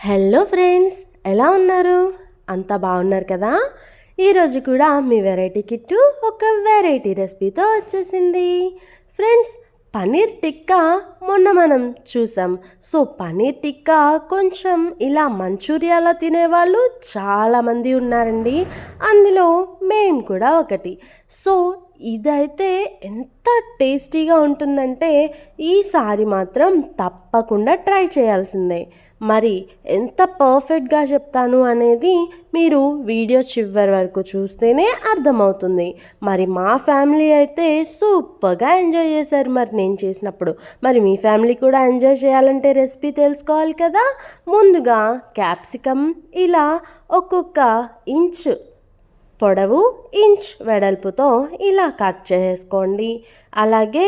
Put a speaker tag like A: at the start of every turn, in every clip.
A: Hello friends, ఎలా ఉన్నారు? అంతా బాగున్నారు కదా? ఈరోజు కూడా మీ వెరైటీ కిట్టు ఒక వెరైటీ రెసిపీతో వచ్చేసింది. ఫ్రెండ్స్, పన్నీర్ టిక్కా మొన్న మనం చూసాం. సో పన్నీర్ టిక్కా కొంచెం ఇలా మంచూరియాలో తినేవాళ్ళు చాలామంది ఉన్నారండి. అందులో మేము కూడా ఒకటి. సో ఇదైతే ఎంత టేస్టీగా ఉంటుందంటే ఈసారి మాత్రం తప్పకుండా ట్రై చేయాల్సిందే. మరి ఎంత పర్ఫెక్ట్గా చెప్తాను అనేది మీరు వీడియో చివరి వరకు చూస్తేనే అర్థమవుతుంది. మరి మా ఫ్యామిలీ అయితే సూపర్గా ఎంజాయ్ చేశారు మరి నేను చేసినప్పుడు. మరి మీ ఫ్యామిలీ కూడా ఎంజాయ్ చేయాలంటే రెసిపీ తెలుసుకోవాలి కదా. ముందుగా క్యాప్సికమ్ ఇలా ఒక్కొక్క ఇంచ్ పొడవు, ఇంచ్ వెడల్పుతో ఇలా కట్ చేసుకోండి. అలాగే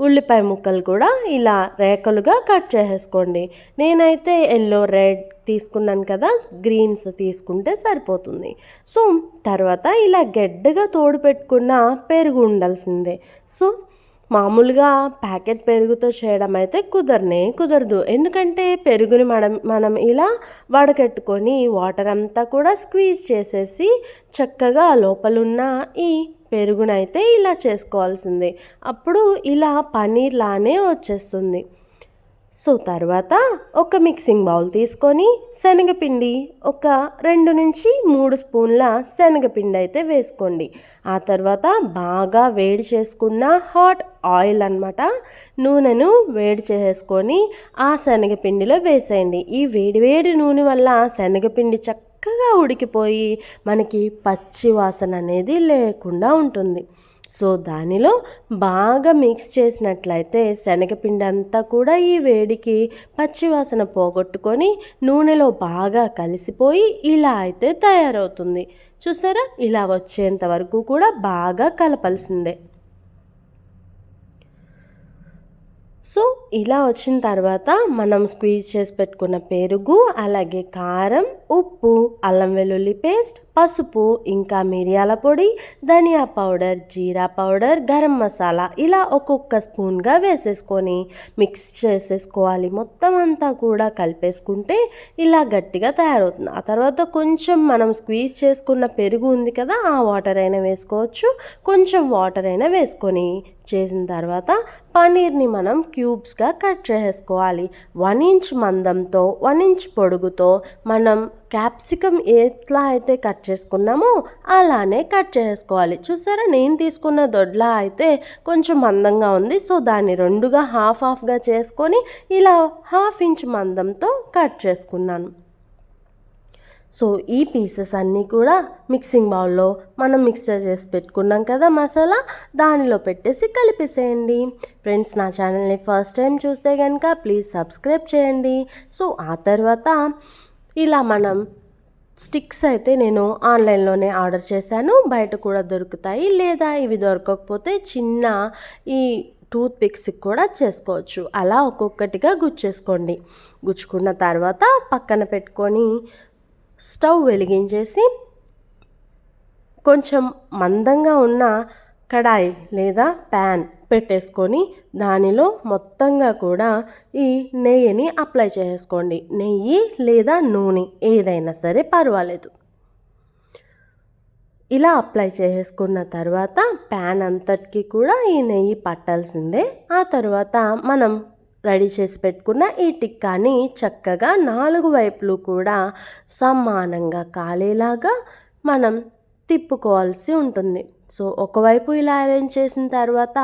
A: ఉల్లిపాయ ముక్కలు కూడా ఇలా రేఖలుగా కట్ చేసేసుకోండి. నేనైతే ఎల్లో, రెడ్ తీసుకున్నాను కదా, గ్రీన్స్ తీసుకుంటే సరిపోతుంది. సో తర్వాత ఇలా గడ్డగా తోడు పెట్టుకున్న పెరుగు ఉండాల్సిందే. సో మామూలుగా ప్యాకెట్ పెరుగుతో చేయడం అయితే కుదరదు. ఎందుకంటే పెరుగుని మనం ఇలా వడకట్టుకొని వాటర్ అంతా కూడా స్క్వీజ్ చేసేసి చక్కగా లోపలున్న ఈ పెరుగునైతే ఇలా చేసుకోవాల్సిందే. అప్పుడు ఇలా పన్నీర్ లానే వచ్చేస్తుంది. సో తర్వాత ఒక మిక్సింగ్ బౌల్ తీసుకొని శనగపిండి ఒక 2 నుంచి 3 స్పూన్ల శనగపిండి అయితే వేసుకోండి. ఆ తర్వాత బాగా వేడి చేసుకున్న హాట్ ఆయిల్ అన్నమాట, నూనెను వేడి చేసుకొని ఆ శనగపిండిలో వేసేయండి. ఈ వేడి నూనె వల్ల శనగపిండి చక్కగా ఉడికిపోయి మనకి పచ్చి వాసన అనేది లేకుండా ఉంటుంది. సో దానిలో బాగా మిక్స్ చేసినట్లయితే శనగపిండి అంతా కూడా ఈ వేడికి పచ్చివాసన పోగొట్టుకొని నూనెలో బాగా కలిసిపోయి ఇలా అయితే తయారవుతుంది. చూసారా, ఇలా వచ్చేంత వరకు కూడా బాగా కలపాల్సిందే. సో ఇలా వచ్చిన తర్వాత మనం స్క్వీజ్ చేసి పెట్టుకున్న పెరుగు, అలాగే కారం, ఉప్పు, అల్లం వెల్లుల్లి పేస్ట్, పసుపు, ఇంకా మిరియాల పొడి, ధనియా పౌడర్, జీరా పౌడర్, గరం మసాలా ఇలా ఒక్కొక్క స్పూన్గా వేసేసుకొని మిక్స్ చేసేసుకోవాలి. మొత్తం అంతా కూడా కలిపేసుకుంటే ఇలా గట్టిగా తయారవుతుంది. ఆ తర్వాత కొంచెం మనం స్క్వీజ్ చేసుకున్న పెరుగు ఉంది కదా, ఆ వాటర్ అయినా వేసుకోవచ్చు, కొంచెం వాటర్ అయినా వేసుకొని చేసిన తర్వాత పన్నీర్ని మనం క్యూబ్స్గా కట్ చేసుకోవాలి. 1 ఇంచ్ మందంతో 1 ఇంచ్ పొడుగుతో మనం క్యాప్సికమ్ ఎట్లా అయితే కట్ చేసుకున్నామో అలానే కట్ చేసుకోవాలి. చూసారా, నేను తీసుకున్న దొడ్లా అయితే కొంచెం మందంగా ఉంది. సో దాన్ని 2గా హాఫ్గా చేసుకొని ఇలా 1/2 ఇంచ్ మందంతో కట్ చేసుకున్నాను. సో ఈ పీసెస్ అన్నీ కూడా మిక్సింగ్ బౌల్లో మనం మిక్సర్ చేసి పెట్టుకున్నాం కదా మసాలా, దానిలో పెట్టేసి కలిపేసేయండి. ఫ్రెండ్స్, నా ఛానల్ని ఫస్ట్ టైం చూస్తే కనుక ప్లీజ్ సబ్స్క్రైబ్ చేయండి. సో ఆ తర్వాత ఇలా మనం స్టిక్స్ అయితే నేను ఆన్లైన్లోనే ఆర్డర్ చేశాను, బయట కూడా దొరుకుతాయి. లేదా ఇవి దొరకకపోతే చిన్న ఈ టూత్ పిక్స్ కూడా చేసుకోవచ్చు. అలా ఒక్కొక్కటిగా గుచ్చేసుకోండి. గుచ్చుకున్న తర్వాత పక్కన పెట్టుకొని స్టవ్ వెలిగించేసి కొంచెం మందంగా ఉన్న కడాయి లేదా ప్యాన్ పెట్టేసుకొని దానిలో మొత్తంగా కూడా ఈ నెయ్యిని అప్లై చేసుకోండి. నెయ్యి లేదా నూనె ఏదైనా సరే పర్వాలేదు. ఇలా అప్లై చేసుకున్న తర్వాత ప్యాన్ అంతటికి కూడా ఈ నెయ్యి పట్టాల్సిందే. ఆ తర్వాత మనం రెడీ చేసి పెట్టుకున్న ఈ టిక్కాని చక్కగా 4 వైపులు కూడా సమానంగా కాలేలాగా మనం తిప్పుకోవాల్సి ఉంటుంది. సో ఒకవైపు ఇలా అరేంజ్ చేసిన తర్వాత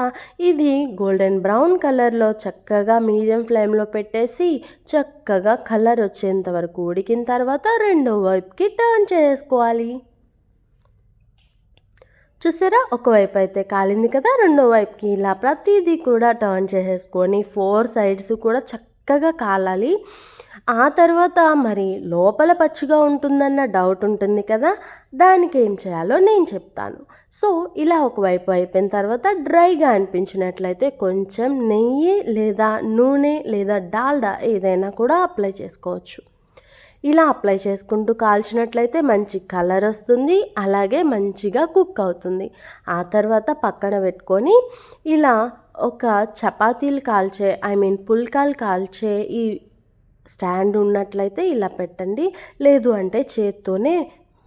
A: ఇది గోల్డెన్ బ్రౌన్ కలర్లో చక్కగా మీడియం ఫ్లేమ్లో పెట్టేసి చక్కగా కలర్ వచ్చేంత వరకు ఉడికిన తర్వాత రెండో వైపుకి టర్న్ చేసుకోవాలి. చూసారా, ఒకవైపు అయితే కాలింది కదా, రెండో వైపుకి ఇలా ప్రతిదీ కూడా టర్న్ చేసేసుకొని 4 సైడ్స్ కూడా చక్కగా కాలాలి. ఆ తర్వాత మరి లోపల పచ్చిగా ఉంటుందన్న డౌట్ ఉంటుంది కదా, దానికి ఏం చేయాలో నేను చెప్తాను. సో ఇలా ఒకవైపు అయిపోయిన తర్వాత డ్రైగా అనిపించినట్లయితే కొంచెం నెయ్యి లేదా నూనె లేదా డాల్డా ఏదైనా కూడా అప్లై చేసుకోవచ్చు. ఇలా అప్లై చేసుకుంటూ కాల్చినట్లయితే మంచి కలర్ వస్తుంది, అలాగే మంచిగా కుక్ అవుతుంది. ఆ తర్వాత పక్కన పెట్టుకొని ఇలా ఒక చపాతీలు కాల్చే పుల్కాలు కాల్చే ఈ స్టాండ్ ఉన్నట్లయితే ఇలా పెట్టండి, లేదు అంటే చేత్తోనే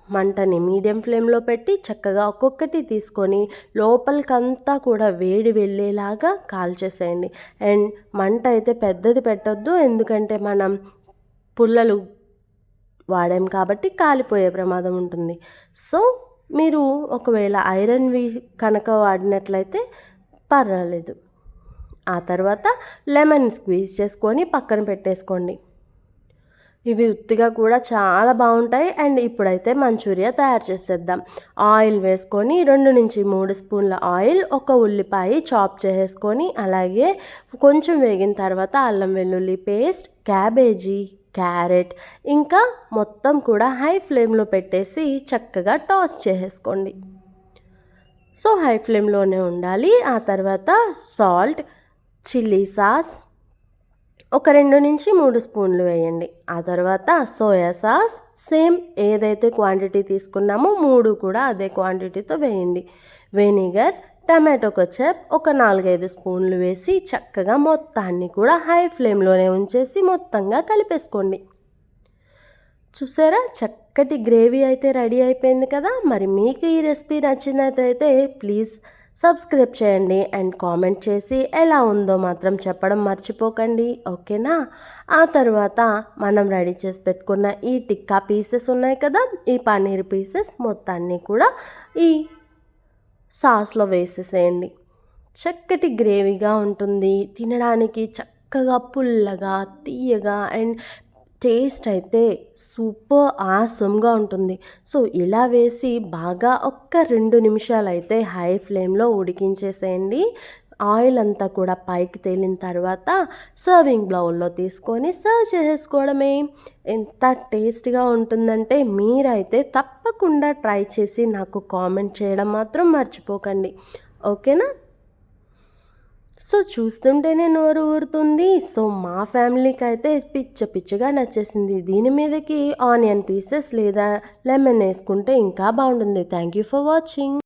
A: మంటని మీడియం ఫ్లేమ్లో పెట్టి చక్కగా ఒక్కొక్కటి తీసుకొని లోపలికంతా కూడా వేడి వెళ్ళేలాగా కాల్చేసేయండి. అండ్ మంట అయితే పెద్దది పెట్టొద్దు, ఎందుకంటే మనం పుల్లలు వాడాం కాబట్టి కాలిపోయే ప్రమాదం ఉంటుంది. సో మీరు ఒకవేళ ఐరన్వి కనుక వాడినట్లయితే పర్వాలేదు. ఆ తర్వాత లెమన్ స్క్వీజ్ చేసుకొని పక్కన పెట్టేసుకోండి. ఇవి ఉత్తిగా కూడా చాలా బాగుంటాయి. అండ్ ఇప్పుడైతే మంచూరియా తయారు చేసేద్దాం. ఆయిల్ వేసుకొని 2 నుంచి 3 స్పూన్ల ఆయిల్, ఒక ఉల్లిపాయ చాప్ చేసేసుకొని, అలాగే కొంచెం వేగిన తర్వాత అల్లం వెల్లుల్లి పేస్ట్, క్యాబేజీ, క్యారెట్ ఇంకా మొత్తం కూడా హై ఫ్లేమ్లో పెట్టేసి చక్కగా టాస్ చేసేసుకోండి. సో హై ఫ్లేమ్లోనే ఉండాలి. ఆ తర్వాత సాల్ట్, చిల్లీ సాస్ ఒక 2 నుంచి 3 స్పూన్లు వేయండి. ఆ తర్వాత సోయా సాస్ సేమ్ ఏదైతే క్వాంటిటీ తీసుకున్నామో 3 కూడా అదే క్వాంటిటీతో వేయండి. వెనిగర్, టమాటో కెచప్ ఒక 4-5 స్పూన్లు వేసి చక్కగా మొత్తాన్ని కూడా హై ఫ్లేమ్లోనే ఉంచేసి మొత్తంగా కలిపేసుకోండి. చూసారా, చక్కటి గ్రేవీ అయితే రెడీ అయిపోయింది కదా. మరి మీకు ఈ రెసిపీ నచ్చినట్లయితే ప్లీజ్ సబ్స్క్రైబ్ చేయండి అండ్ కామెంట్ చేసి ఎలా ఉందో మాత్రం చెప్పడం మర్చిపోకండి, ఓకేనా. ఆ తర్వాత మనం రెడీ చేసి పెట్టుకున్న ఈ టిక్కా పీసెస్ ఉన్నాయి కదా, ఈ పన్నీర్ పీసెస్ మొత్తాన్ని కూడా ఈ సాస్లో వేసేసేయండి. చక్కటి గ్రేవీగా ఉంటుంది, తినడానికి చక్కగా పుల్లగా తీయగా అండ్ టేస్ట్ అయితే సూపర్ ఆసమ్గా ఉంటుంది. సో ఇలా వేసి బాగా ఒక్క 2 నిమిషాలు అయితే హై ఫ్లేమ్లో ఉడికించేసేయండి. ఆయిల్ అంతా కూడా పైకి తేలిన తర్వాత సర్వింగ్ బౌల్లో తీసుకొని సర్వ్ చేసేసుకోవడమే. ఎంత టేస్ట్గా ఉంటుందంటే మీరైతే తప్పకుండా ట్రై చేసి నాకు కామెంట్ చేయడం మాత్రం మర్చిపోకండి, ఓకేనా. సో చూస్తుంటేనే నోరు ఊరుతుంది. సో మా ఫ్యామిలీకి అయితే పిచ్చగా నచ్చేసింది. దీని మీదకి ఆనియన్ పీసెస్ లేదా లెమన్ వేసుకుంటే ఇంకా బాగుంటుంది. Thank you for watching.